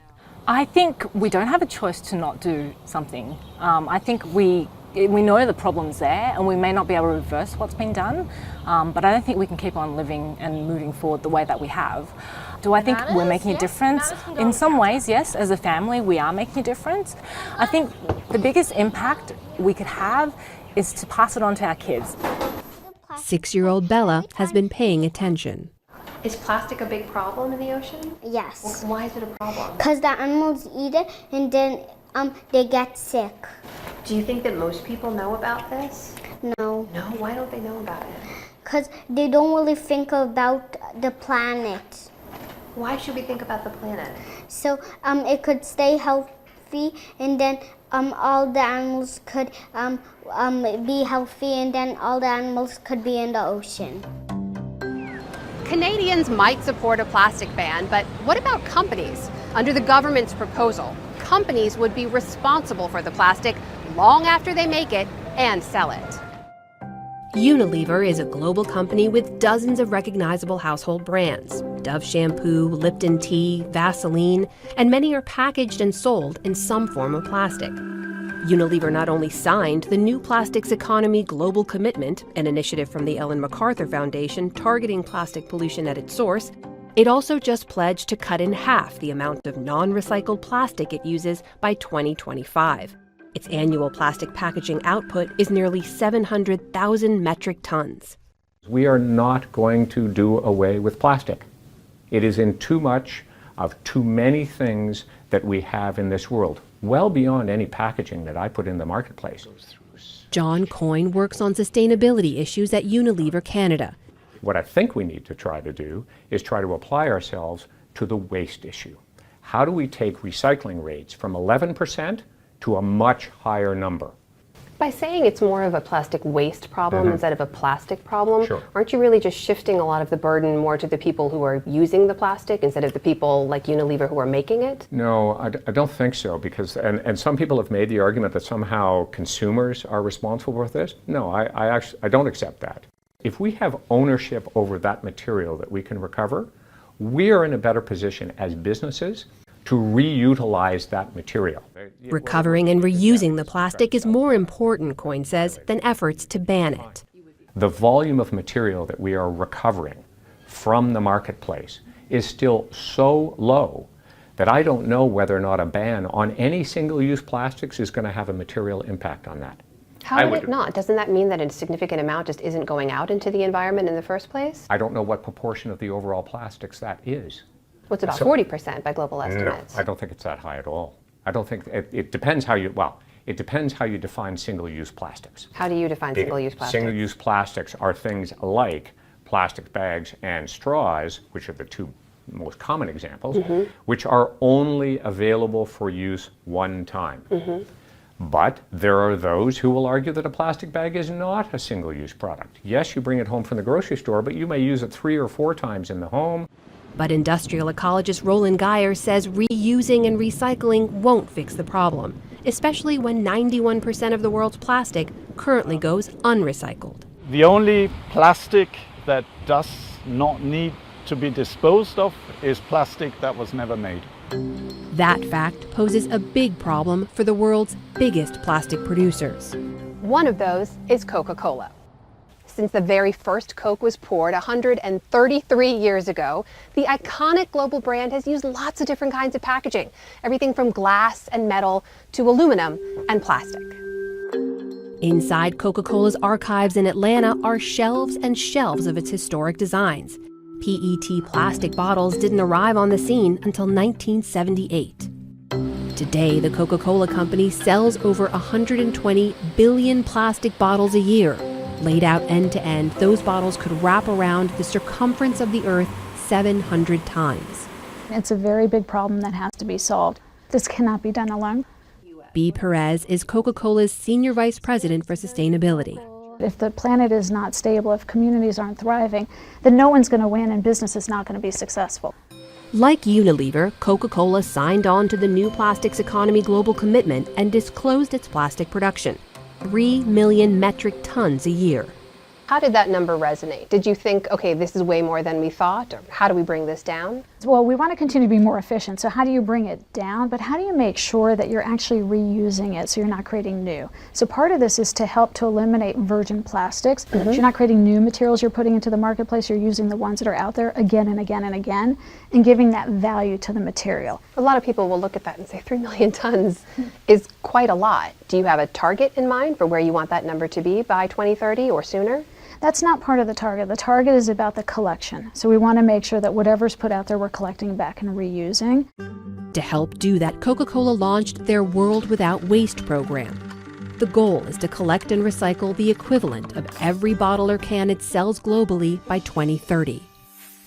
[SPEAKER 15] I think we don't have a choice to not do something. I think we know the problem's there and we may not be able to reverse what's been done, but I don't think we can keep on living and moving forward the way that we have. Do I think we're making a difference? In some ways, yes. As a family, we are making a difference. I think the biggest impact we could have is to pass it on to our kids.
[SPEAKER 1] 6-year-old Bella has been paying attention.
[SPEAKER 18] Is plastic a big problem in the ocean?
[SPEAKER 16] Yes.
[SPEAKER 18] Why is it a problem?
[SPEAKER 16] Because the animals eat it and then they get sick.
[SPEAKER 18] Do you think that most people know about this?
[SPEAKER 16] No.
[SPEAKER 18] No? Why don't they know about it?
[SPEAKER 16] Because they don't really think about the planet.
[SPEAKER 18] Why should we think about the planet?
[SPEAKER 16] So it could stay healthy and then all the animals could be healthy and then all the animals could be in the ocean.
[SPEAKER 18] Canadians might support a plastic ban, but what about companies? Under the government's proposal, companies would be responsible for the plastic long after they make it and sell it.
[SPEAKER 1] Unilever is a global company with dozens of recognizable household brands. Dove shampoo, Lipton tea, Vaseline, and many are packaged and sold in some form of plastic. Unilever not only signed the New Plastics Economy Global Commitment, an initiative from the Ellen MacArthur Foundation targeting plastic pollution at its source, it also just pledged to cut in half the amount of non-recycled plastic it uses by 2025. Its annual plastic packaging output is nearly 700,000 metric tons.
[SPEAKER 17] We are not going to do away with plastic. It is in too much of too many things that we have in this world, well beyond any packaging that I put in the marketplace.
[SPEAKER 1] John Coyne works on sustainability issues at Unilever Canada.
[SPEAKER 17] What I think we need to try to do is try to apply ourselves to the waste issue. How do we take recycling rates from 11% to a much higher number?
[SPEAKER 18] By saying it's more of a plastic waste problem instead of a plastic problem,
[SPEAKER 17] Sure.
[SPEAKER 18] aren't you really just shifting a lot of the burden more to the people who are using the plastic instead of the people like Unilever who are making it?
[SPEAKER 17] No, I don't think so, because, and some people have made the argument that somehow consumers are responsible for this. No, I don't accept that. If we have ownership over that material that we can recover, we are in a better position as businesses to reutilize that material.
[SPEAKER 1] Recovering and reusing the plastic is more important, Coyne says, than efforts to ban it.
[SPEAKER 17] The volume of material that we are recovering from the marketplace is still so low that I don't know whether or not a ban on any single-use plastics is going to have a material impact on that.
[SPEAKER 18] How would it not? Doesn't that mean that a significant amount just isn't going out into the environment in the first place?
[SPEAKER 17] I don't know what proportion of the overall plastics that is.
[SPEAKER 18] Well, it's about 40% by global estimates.
[SPEAKER 17] No, I don't think it's that high at all. I don't think, it depends how you, it depends how you define single-use plastics.
[SPEAKER 18] How do you define single-use plastics?
[SPEAKER 17] Single-use plastics are things like plastic bags and straws, which are the two most common examples, which are only available for use one time. But there are those who will argue that a plastic bag is not a single-use product. Yes, you bring it home from the grocery store, but you may use it 3 or 4 times in the home.
[SPEAKER 1] But industrial ecologist Roland Geyer says reusing and recycling won't fix the problem, especially when 91% of the world's plastic currently goes unrecycled.
[SPEAKER 2] The only plastic that does not need to be disposed of is plastic that was never made.
[SPEAKER 1] That fact poses a big problem for the world's biggest plastic producers.
[SPEAKER 18] One of those is Coca-Cola. Since the very first Coke was poured 133 years ago, the iconic global brand has used lots of different kinds of packaging, everything from glass and metal to aluminum and plastic.
[SPEAKER 1] Inside Coca-Cola's archives in Atlanta are shelves and shelves of its historic designs. PET plastic bottles didn't arrive on the scene until 1978. Today, the Coca-Cola Company sells over 120 billion plastic bottles a year. Laid out end to end, those bottles could wrap around the circumference of the Earth 700 times.
[SPEAKER 19] It's a very big problem that has to be solved. This cannot be done alone.
[SPEAKER 1] Bea Perez is Coca-Cola's Senior Vice President for Sustainability.
[SPEAKER 19] If the planet is not stable, if communities aren't thriving, then no one's going to win and business is not going to be successful.
[SPEAKER 1] Like Unilever, Coca-Cola signed on to the New Plastics Economy Global Commitment and disclosed its plastic production, 3 million metric tons a year.
[SPEAKER 18] How did that number resonate? Did you think, okay, this is way more than we thought, or how do we bring this down?
[SPEAKER 19] Well, we want to continue to be more efficient, so how do you bring it down? But how do you make sure that you're actually reusing it so you're not creating new? So part of this is to help to eliminate virgin plastics. So you're not creating new materials you're putting into the marketplace, you're using the ones that are out there again and again and again, and giving that value to the material.
[SPEAKER 18] A lot of people will look at that and say 3 million tons is quite a lot. Do you have a target in mind for where you want that number to be by 2030 or sooner?
[SPEAKER 19] That's not part of the target. The target is about the collection. So we want to make sure that whatever's put out there, we're collecting back and reusing.
[SPEAKER 1] To help do that, Coca-Cola launched their World Without Waste program. The goal is to collect and recycle the equivalent of every bottle or can it sells globally by 2030.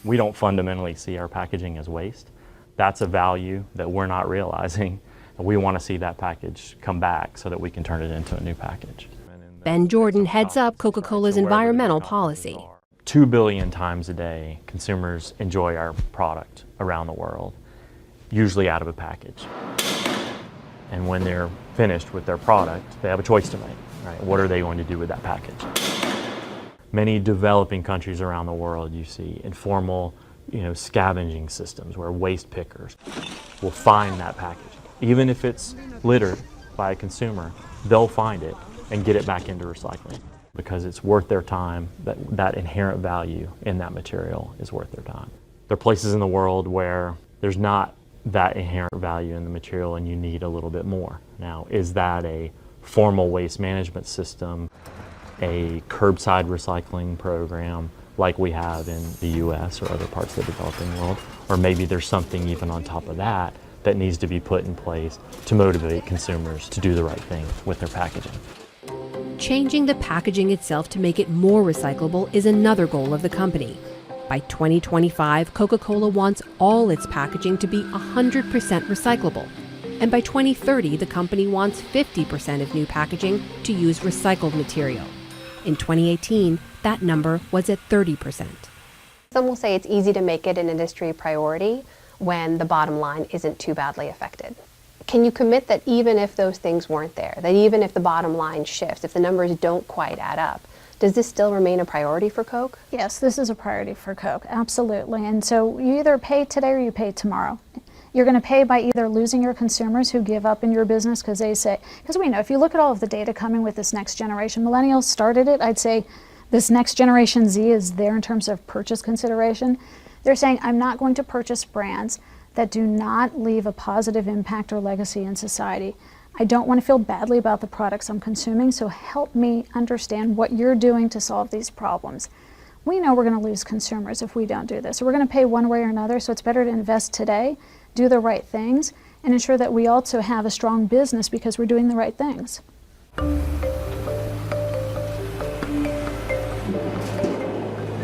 [SPEAKER 10] We don't fundamentally see our packaging as waste. That's a value that we're not realizing. We want to see that package come back so that we can turn it into a new package.
[SPEAKER 1] Ben Jordan heads up Coca-Cola's environmental policy.
[SPEAKER 10] 2 billion times a day, consumers enjoy our product around the world, usually out of a package. And when they're finished with their product, they have a choice to make, right? What are they going to do with that package? Many developing countries around the world, you see informal, scavenging systems where waste pickers will find that package. Even if it's littered by a consumer, they'll find it and get it back into recycling because it's worth their time, that inherent value in that material is worth their time. There are places in the world where there's not that inherent value in the material and you need a little bit more. Now, is that a formal waste management system, a curbside recycling program like we have in the US or other parts of the developing world? Or maybe there's something even on top of that that needs to be put in place to motivate consumers to do the right thing with their packaging.
[SPEAKER 1] Changing the packaging itself to make it more recyclable is another goal of the company. By 2025, Coca-Cola wants all its packaging to be 100% recyclable. And by 2030, the company wants 50% of new packaging to use recycled material. In 2018, that number was at 30%.
[SPEAKER 18] Some will say it's easy to make it an industry priority when the bottom line isn't too badly affected. Can you commit that even if those things weren't there, that even if the bottom line shifts, if the numbers don't quite add up, does this still remain a priority for Coke?
[SPEAKER 19] Yes, this is a priority for Coke, absolutely. And so you either pay today or you pay tomorrow. You're going to pay by either losing your consumers who give up in your business because we know, if you look at all of the data coming with this next generation, millennials started it, I'd say this next generation Z is there in terms of purchase consideration. They're saying, I'm not going to purchase brands that do not leave a positive impact or legacy in society. I don't want to feel badly about the products I'm consuming, so help me understand what you're doing to solve these problems. We know we're going to lose consumers if we don't do this. So we're going to pay one way or another, so it's better to invest today, do the right things, and ensure that we also have a strong business because we're doing the right things.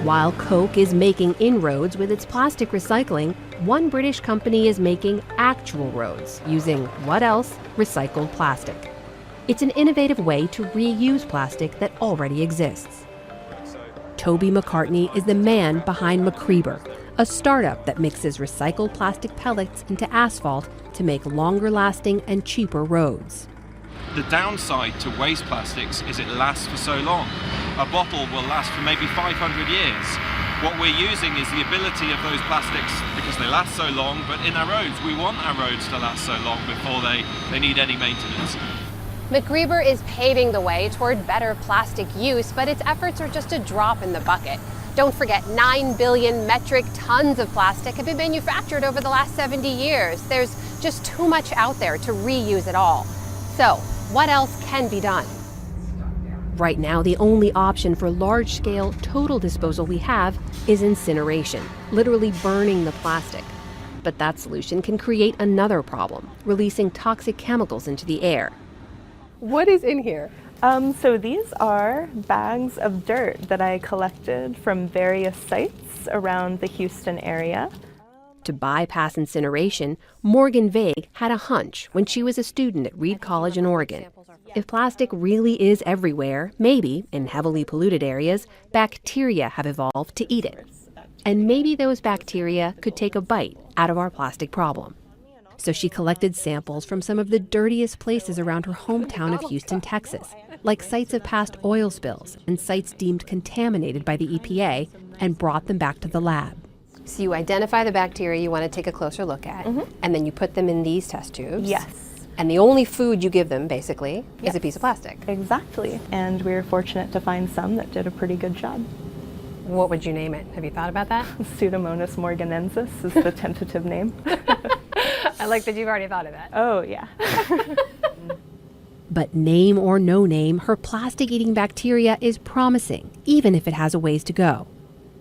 [SPEAKER 1] While Coke is making inroads with its plastic recycling, one British company is making actual roads using, what else? Recycled plastic. It's an innovative way to reuse plastic that already exists. Toby McCartney is the man behind McCreeber, a startup that mixes recycled plastic pellets into asphalt to make longer-lasting and cheaper roads.
[SPEAKER 20] The downside to waste plastics is it lasts for so long. A bottle will last for maybe 500 years. What we're using is the ability of those plastics, because they last so long, but in our roads, we want our roads to last so long before they need any maintenance.
[SPEAKER 18] McCreeber is paving the way toward better plastic use, but its efforts are just a drop in the bucket. Don't forget, 9 billion metric tons of plastic have been manufactured over the last 70 years. There's just too much out there to reuse it all. So, what else can be done?
[SPEAKER 1] Right now, the only option for large-scale total disposal we have is incineration, literally burning the plastic. But that solution can create another problem, releasing toxic chemicals into the air.
[SPEAKER 3] What is in here?
[SPEAKER 4] So these are bags of dirt that I collected from various sites around the Houston area.
[SPEAKER 1] To bypass incineration, Morgan Vague had a hunch when she was a student at Reed College in Oregon. If plastic really is everywhere, maybe, in heavily polluted areas, bacteria have evolved to eat it. And maybe those bacteria could take a bite out of our plastic problem. So she collected samples from some of the dirtiest places around her hometown of Houston, Texas, like sites of past oil spills and sites deemed contaminated by the EPA, and brought them back to the lab.
[SPEAKER 18] So you identify the bacteria you want to take a closer look at, and then you put them in these test tubes.
[SPEAKER 4] Yes.
[SPEAKER 18] And the only food you give them, basically, is
[SPEAKER 4] Yes.
[SPEAKER 18] a piece of plastic.
[SPEAKER 4] Exactly. And we were fortunate to find some that did a pretty good job.
[SPEAKER 18] What would you name it? Have you thought about that?
[SPEAKER 4] Pseudomonas morganensis is the tentative name.
[SPEAKER 18] I like that you've already thought of that.
[SPEAKER 4] Oh, yeah.
[SPEAKER 1] But name or no name, her plastic-eating bacteria is promising, even if it has a ways to go.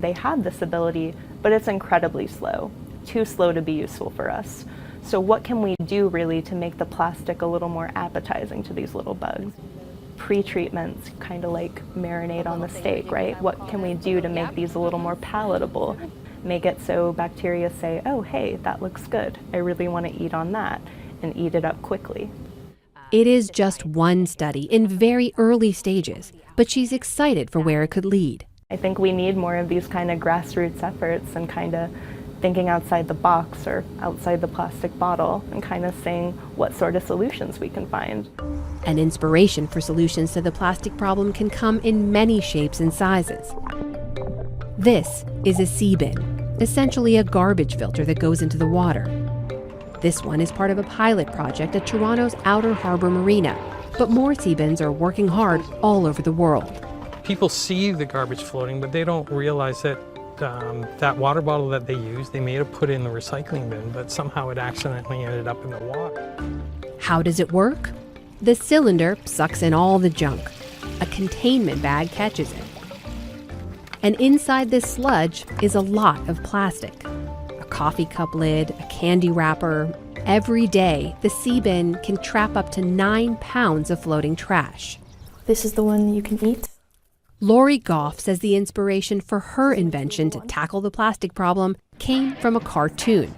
[SPEAKER 4] They have this ability, but it's incredibly slow, too slow to be useful for us. So what can we do really to make the plastic a little more appetizing to these little bugs? Pre-treatments, kind of like marinade on the steak, right? What can we do to make these a little more palatable? Make it so bacteria say, oh, hey, that looks good. I really want to eat on that, and eat it up quickly.
[SPEAKER 1] It is just one study in very early stages, but she's excited for where it could lead.
[SPEAKER 4] I think we need more of these kind of grassroots efforts and kind of thinking outside the box or outside the plastic bottle and kind of seeing what sort of solutions we can find.
[SPEAKER 1] An inspiration for solutions to the plastic problem can come in many shapes and sizes. This is a sea bin, essentially a garbage filter that goes into the water. This one is part of a pilot project at Toronto's Outer Harbour Marina, but more sea bins are working hard all over the world.
[SPEAKER 21] People see the garbage floating, but they don't realize that that water bottle that they use, they may have put in the recycling bin, but somehow it accidentally ended up in the water.
[SPEAKER 1] How does it work? The cylinder sucks in all the junk. A containment bag catches it. And inside this sludge is a lot of plastic. A coffee cup lid, a candy wrapper. Every day, the sea bin can trap up to 9 pounds of floating trash.
[SPEAKER 23] This is the one you can eat.
[SPEAKER 1] Lori Goff says the inspiration for her invention to tackle the plastic problem came from a cartoon,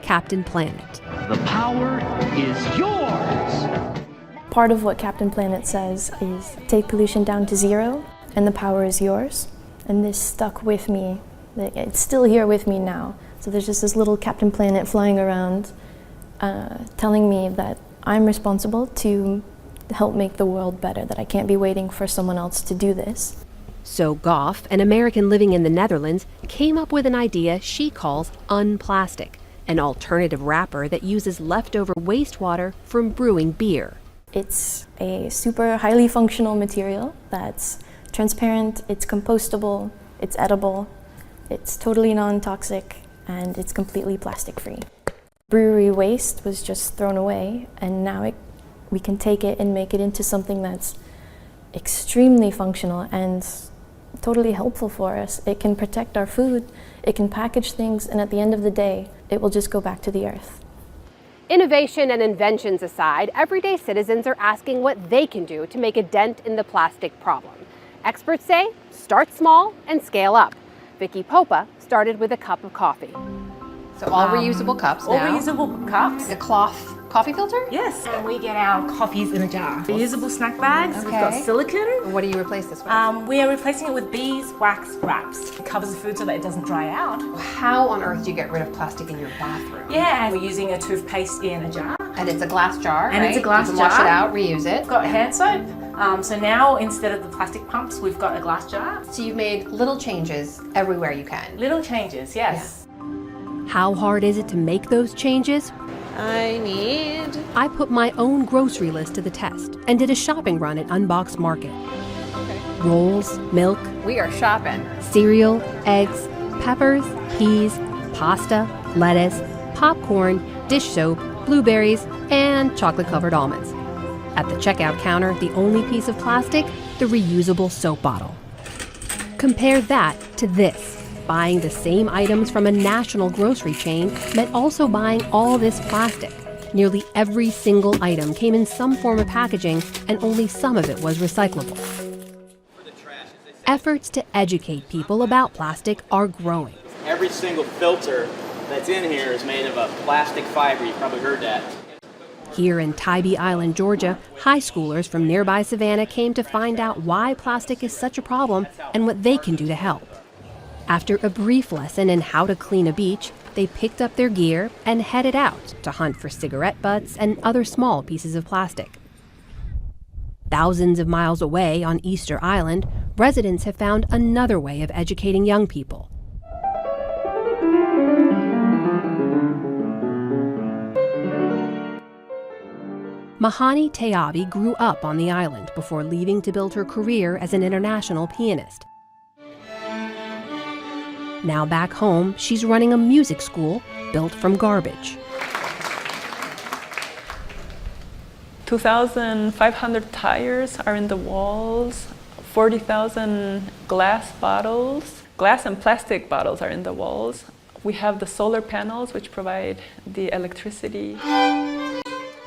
[SPEAKER 1] Captain Planet.
[SPEAKER 24] The power is yours!
[SPEAKER 23] Part of what Captain Planet says is take pollution down to zero and the power is yours. And this stuck with me. It's still here with me now. So there's just this little Captain Planet flying around telling me that I'm responsible to help make the world better, that I can't be waiting for someone else to do this.
[SPEAKER 1] So Goff, an American living in the Netherlands, came up with an idea she calls Unplastic, an alternative wrapper that uses leftover wastewater from brewing beer.
[SPEAKER 23] It's a super highly functional material that's transparent, it's compostable, it's edible, it's totally non-toxic, and it's completely plastic-free. Brewery waste was just thrown away, and now we can take it and make it into something that's extremely functional and totally helpful for us. It can protect our food, it can package things, and at the end of the day, it will just go back to the earth.
[SPEAKER 18] Innovation and inventions aside, everyday citizens are asking what they can do to make a dent in the plastic problem. Experts say, start small and scale up. Vicky Popa started with a cup of coffee.
[SPEAKER 26] So all reusable cups
[SPEAKER 5] All
[SPEAKER 26] now.
[SPEAKER 5] reusable cups.
[SPEAKER 26] A cloth coffee filter?
[SPEAKER 5] Yes, and we get our coffees in a jar. Reusable snack bags. We've got silicone.
[SPEAKER 26] What do you replace this with?
[SPEAKER 5] We are replacing it with beeswax wraps. It covers the food so that it doesn't dry out.
[SPEAKER 26] How on earth do you get rid of plastic in your bathroom?
[SPEAKER 5] Yeah, we're using a toothpaste in a jar.
[SPEAKER 26] And it's a glass jar,
[SPEAKER 5] And
[SPEAKER 26] right?
[SPEAKER 5] it's a glass
[SPEAKER 26] you can
[SPEAKER 5] jar.
[SPEAKER 26] wash it out, reuse it.
[SPEAKER 5] We've got hand soap. So now instead of the plastic pumps, we've got a glass jar.
[SPEAKER 26] So you've made little changes everywhere you can.
[SPEAKER 5] Little changes, yes.
[SPEAKER 1] How hard is it to make those changes? I put my own grocery list to the test and did a shopping run at Unboxed Market. Rolls, milk,
[SPEAKER 18] We are shopping.
[SPEAKER 1] cereal, eggs, peppers, peas, pasta, lettuce, popcorn, dish soap, blueberries, and chocolate-covered almonds. At the checkout counter, the only piece of plastic the reusable soap bottle. Compare that to this. Buying the same items from a national grocery chain meant also buying all this plastic. Nearly every single item came in some form of packaging, and only some of it was recyclable. Efforts to educate people about plastic are growing.
[SPEAKER 6] Every single filter that's in here is made of a plastic fiber. You've probably heard that.
[SPEAKER 1] Here in Tybee Island, Georgia, high schoolers from nearby Savannah came to find out why plastic is such a problem and what they can do to help. After a brief lesson in how to clean a beach, they picked up their gear and headed out to hunt for cigarette butts and other small pieces of plastic. Thousands of miles away on Easter Island, residents have found another way of educating young people. Mahani Tayabi grew up on the island before leaving to build her career as an international pianist. Now back home, she's running a music school built from garbage.
[SPEAKER 7] 2,500 tires are in the walls, 40,000 glass bottles. Glass and plastic bottles are in the walls. We have the solar panels which provide the electricity.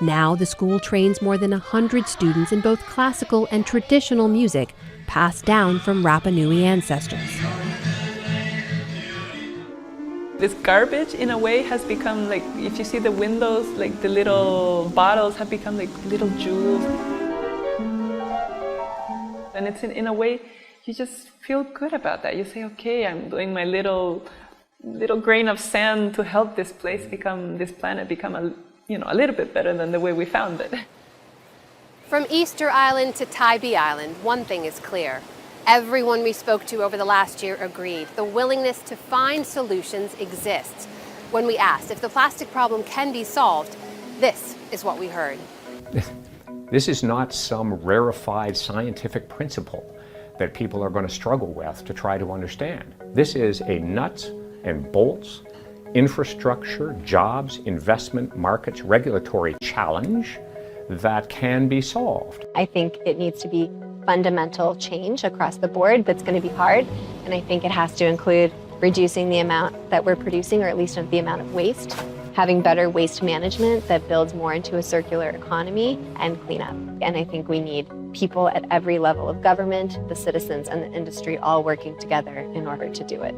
[SPEAKER 1] Now the school trains more than 100 students in both classical and traditional music passed down from Rapa Nui ancestors.
[SPEAKER 7] This garbage, in a way, has become like, if you see the windows, like the little bottles have become like little jewels. And it's in a way, you just feel good about that. You say, okay, I'm doing my little grain of sand to help this planet become a little bit better than the way we found it.
[SPEAKER 18] From Easter Island to Tybee Island, one thing is clear. Everyone we spoke to over the last year agreed the willingness to find solutions exists. When we asked if the plastic problem can be solved, this is what we heard.
[SPEAKER 17] This is not some rarefied scientific principle that people are going to struggle with to try to understand. This is a nuts and bolts infrastructure, jobs, investment, markets, regulatory challenge that can be solved.
[SPEAKER 8] I think it needs to be fundamental change across the board that's going to be hard, and I think it has to include reducing the amount that we're producing, or at least the amount of waste, having better waste management that builds more into a circular economy, and cleanup. And I think we need people at every level of government, the citizens, and the industry all working together in order to do it.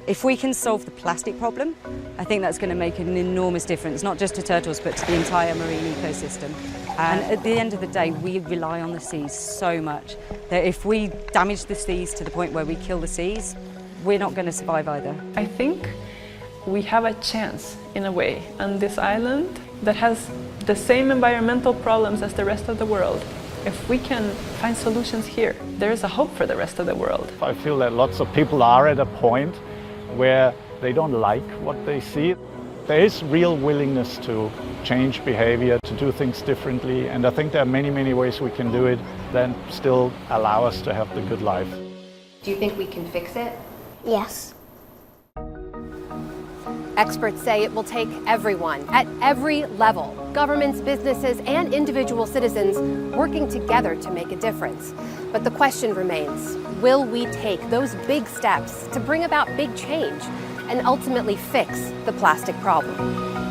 [SPEAKER 9] If we can solve the plastic problem, I think that's going to make an enormous difference, not just to turtles, but to the entire marine ecosystem. And at the end of the day, we rely on the seas so much that if we damage the seas to the point where we kill the seas, we're not going to survive either.
[SPEAKER 7] I think we have a chance, in a way, on this island that has the same environmental problems as the rest of the world. If we can find solutions here, there is a hope for the rest of the world.
[SPEAKER 2] I feel that lots of people are at a point where they don't like what they see. There is real willingness to change behavior, to do things differently, and I think there are many, many ways we can do it that still allow us to have the good life.
[SPEAKER 26] Do you think we can fix it?
[SPEAKER 16] Yes.
[SPEAKER 18] Experts say it will take everyone at every level, governments, businesses, and individual citizens working together to make a difference. But the question remains, will we take those big steps to bring about big change and ultimately fix the plastic problem?